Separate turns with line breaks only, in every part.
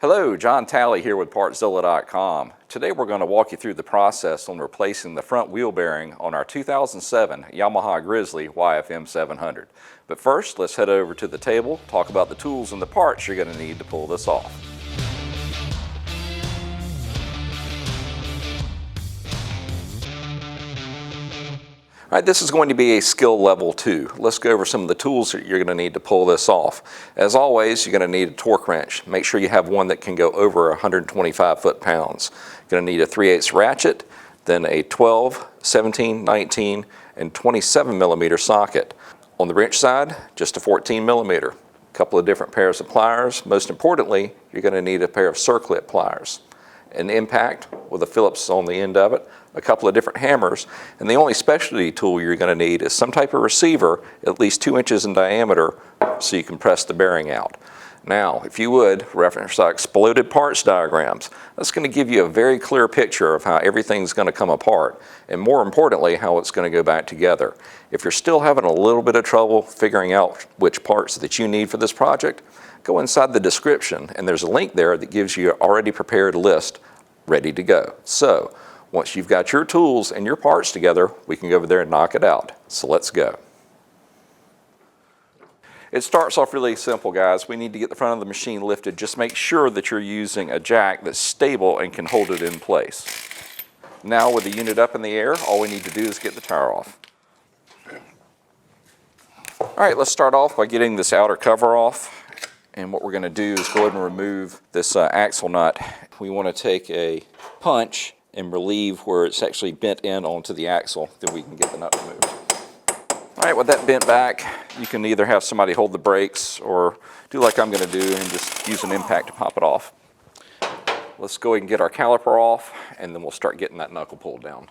Hello, John Talley here with Partzilla.com. Today we're going to walk you through the process on replacing the front wheel bearing on our 2007 Yamaha Grizzly YFM700. But first, let's head over to the table, talk about the tools and the parts you're going to need to pull this off. All right, this is going to be a skill level 2. Let's go over some of the tools that you're going to need to pull this off. As always, you're going to need a torque wrench. Make sure you have one that can go over 125 foot-pounds. You're going to need a 3/8 ratchet, then a 12, 17, 19, and 27 millimeter socket. On the wrench side, just a 14 millimeter. A couple of different pairs of pliers. Most importantly, you're going to need a pair of circlip pliers. An impact with a Phillips on the end of it, a couple of different hammers, and the only specialty tool you're going to need is some type of receiver at least 2 inches in diameter so you can press the bearing out. Now, if you would, reference our exploded parts diagrams. That's going to give you a very clear picture of how everything's going to come apart, and more importantly, how it's going to go back together. If you're still having a little bit of trouble figuring out which parts that you need for this project, go inside the description, and there's a link there that gives you an already prepared list ready to go. So, once you've got your tools and your parts together, we can go over there and knock it out. So let's go. It starts off really simple, guys. We need to get the front of the machine lifted. Just make sure that you're using a jack that's stable and can hold it in place. Now, with the unit up in the air, all we need to do is get the tire off. All right, let's start off by getting this outer cover off. And what we're going to do is go ahead and remove this axle nut. We want to take a punch and relieve where it's actually bent in onto the axle, then we can get the nut removed. All right, with that bent back, you can either have somebody hold the brakes or do like I'm going to do and just use an impact to pop it off. Let's go ahead and get our caliper off, and then we'll start getting that knuckle pulled down.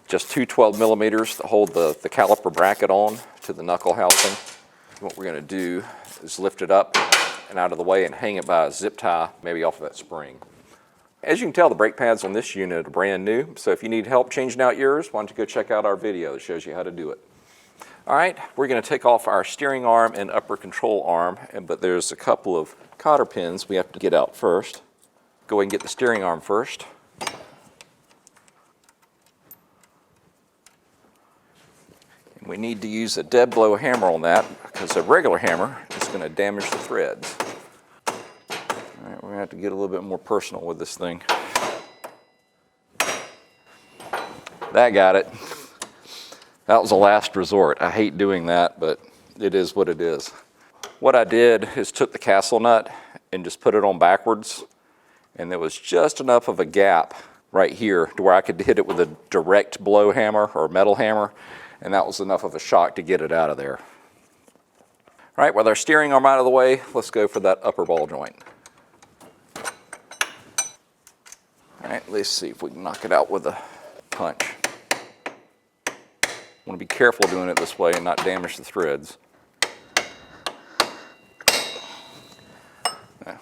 Just two 12 millimeters to hold the caliper bracket on to the knuckle housing. What we're going to do is lift it up and out of the way and hang it by a zip tie, maybe off of that spring. As you can tell, the brake pads on this unit are brand new, so if you need help changing out yours, why don't you go check out our video that shows you how to do it. All right, we're going to take off our steering arm and upper control arm, but there's a couple of cotter pins we have to get out first. Go ahead and get the steering arm first. And we need to use a dead blow hammer on that because a regular hammer is going to damage the threads. All right, we're going to have to get a little bit more personal with this thing. That got it. That was a last resort. I hate doing that, but it is what it is. What I did is took the castle nut and just put it on backwards, and there was just enough of a gap right here to where I could hit it with a direct blow hammer or metal hammer, and that was enough of a shock to get it out of there. All right, with our steering arm out of the way, let's go for that upper ball joint. All right, let's see if we can knock it out with a punch. Want to be careful doing it this way and not damage the threads.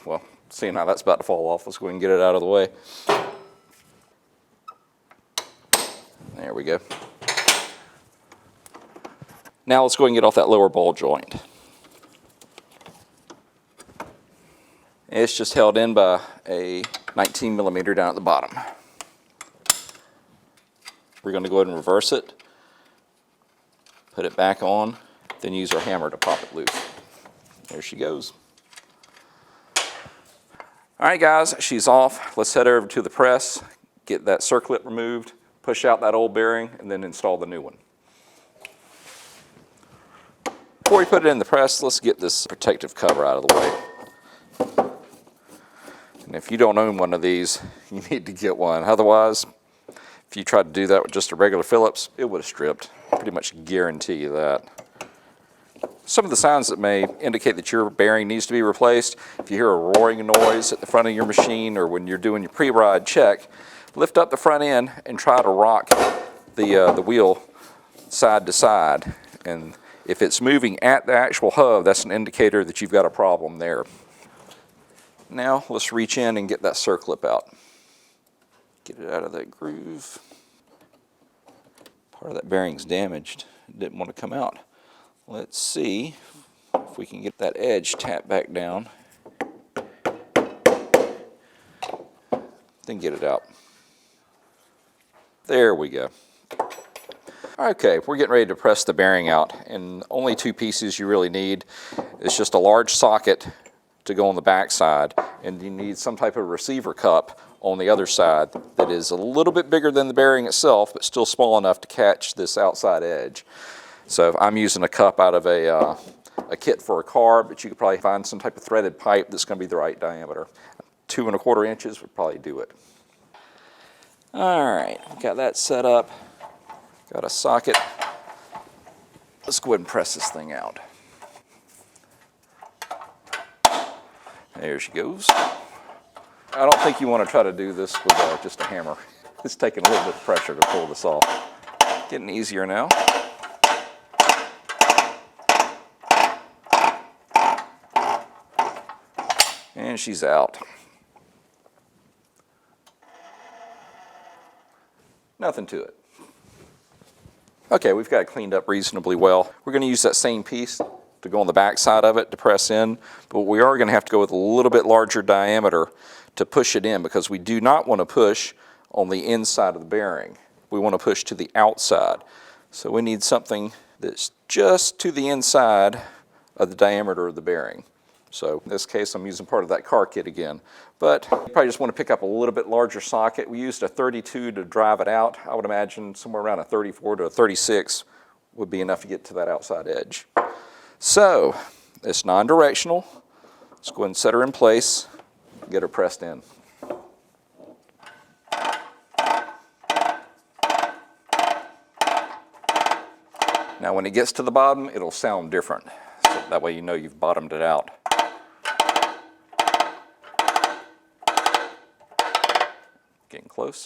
Well, seeing how that's about to fall off, let's go ahead and get it out of the way. There we go. Now let's go ahead and get off that lower ball joint. It's just held in by a 19 millimeter down at the bottom. We're going to go ahead and reverse it, put it back on, then use our hammer to pop it loose. There she goes. All right, guys, she's off. Let's head over to the press, get that circlip removed, push out that old bearing, and then install the new one. Before we put it in the press, let's get this protective cover out of the way. And if you don't own one of these, you need to get one. Otherwise, if you tried to do that with just a regular Phillips, it would have stripped. I pretty much guarantee you that. Some of the signs that may indicate that your bearing needs to be replaced: if you hear a roaring noise at the front of your machine or when you're doing your pre-ride check, lift up the front end and try to rock the wheel side to side. And if it's moving at the actual hub, that's an indicator that you've got a problem there. Now let's reach in and get that circlip out. Get it out of that groove. Part of that bearing's damaged. It didn't want to come out. Let's see if we can get that edge tapped back down. then get it out. There we go. Okay, we're getting ready to press the bearing out, and only two pieces you really need. It's just a large socket to go on the back side, and you need some type of receiver cup on the other side that is a little bit bigger than the bearing itself, but still small enough to catch this outside edge. So I'm using a cup out of a kit for a car, but you could probably find some type of threaded pipe that's going to be the right diameter. 2 1/4 inches would probably do it. All right, got that set up. Got a socket. Let's go ahead and press this thing out. There she goes. I don't think you want to try to do this with just a hammer. It's taking a little bit of pressure to pull this off. Getting easier now. And she's out. Nothing to it. Okay, we've got it cleaned up reasonably well. We're going to use that same piece to go on the back side of it to press in, but we are going to have to go with a little bit larger diameter to push it in, because we do not want to push on the inside of the bearing. We want to push to the outside. So we need something that's just to the inside of the diameter of the bearing. So in this case, I'm using part of that car kit again. But you probably just want to pick up a little bit larger socket. We used a 32 to drive it out. I would imagine somewhere around a 34 to a 36 would be enough to get to that outside edge. So it's non-directional. Let's go ahead and set her in place, get her pressed in. Now when it gets to the bottom, it'll sound different. So that way you know you've bottomed it out. Getting close,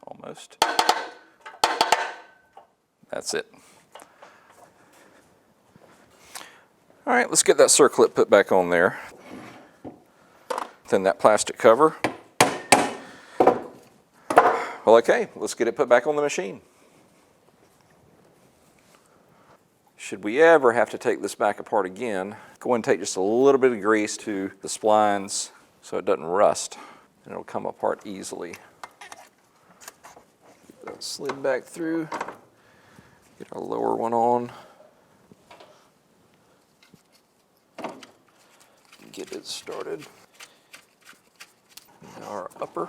almost. That's it. All right, let's get that circlip put back on there. Then that plastic cover. Well, okay, let's get it put back on the machine. Should we ever have to take this back apart again, go and take just a little bit of grease to the splines so it doesn't rust, and it'll come apart easily. Get that slid back through, get our lower one on. Get it started. Now our upper.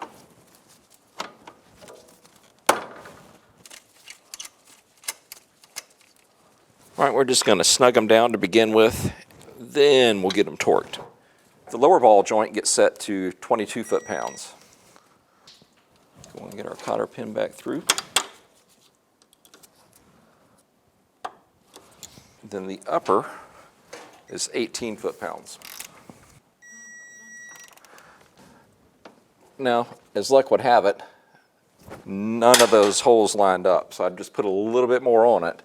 All right, we're just going to snug them down to begin with, then we'll get them torqued. The lower ball joint gets set to 22 foot-pounds. Go and get our cotter pin back through. Then the upper is 18 foot-pounds. Now, as luck would have it, none of those holes lined up, so I just put a little bit more on it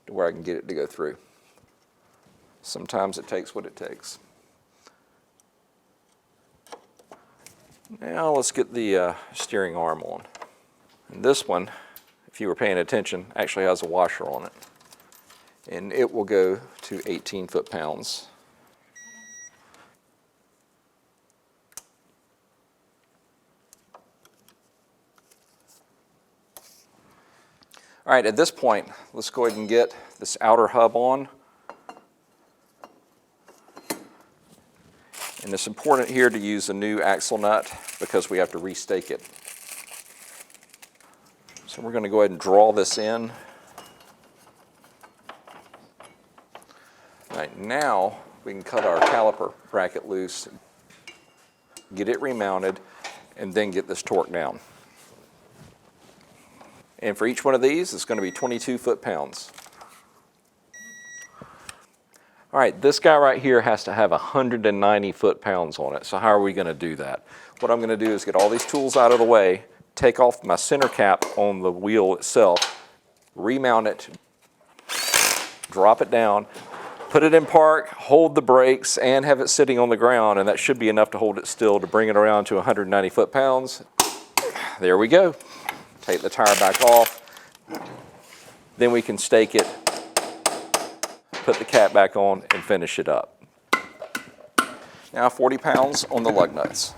to where I can get it to go through. Sometimes it takes what it takes. Now let's get the steering arm on. And this one, if you were paying attention, actually has a washer on it. And it will go to 18 foot-pounds. All right, at this point, let's go ahead and get this outer hub on. And it's important here to use a new axle nut because we have to restake it. So we're going to go ahead and draw this in. All right, now we can cut our caliper bracket loose, get it remounted, and then get this torqued down. And for each one of these, it's going to be 22 foot-pounds. All right, this guy right here has to have 190 foot-pounds on it. So how are we going to do that? What I'm going to do is get all these tools out of the way, take off my center cap on the wheel itself, remount it, drop it down, put it in park, hold the brakes, and have it sitting on the ground, and that should be enough to hold it still to bring it around to 190 foot-pounds. There we go. Take the tire back off. Then we can stake it, put the cap back on, and finish it up. Now 40 pounds on the lug nuts.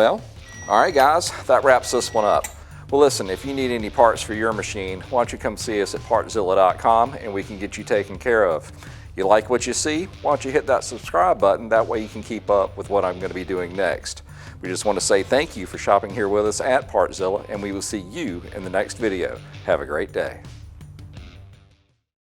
Well, all right guys, that wraps this one up. Well listen, if you need any parts for your machine, why don't you come see us at Partzilla.com and we can get you taken care of. You like what you see? Why don't you hit that subscribe button, that way you can keep up with what I'm going to be doing next. We just want to say thank you for shopping here with us at Partzilla, and we will see you in the next video. Have a great day.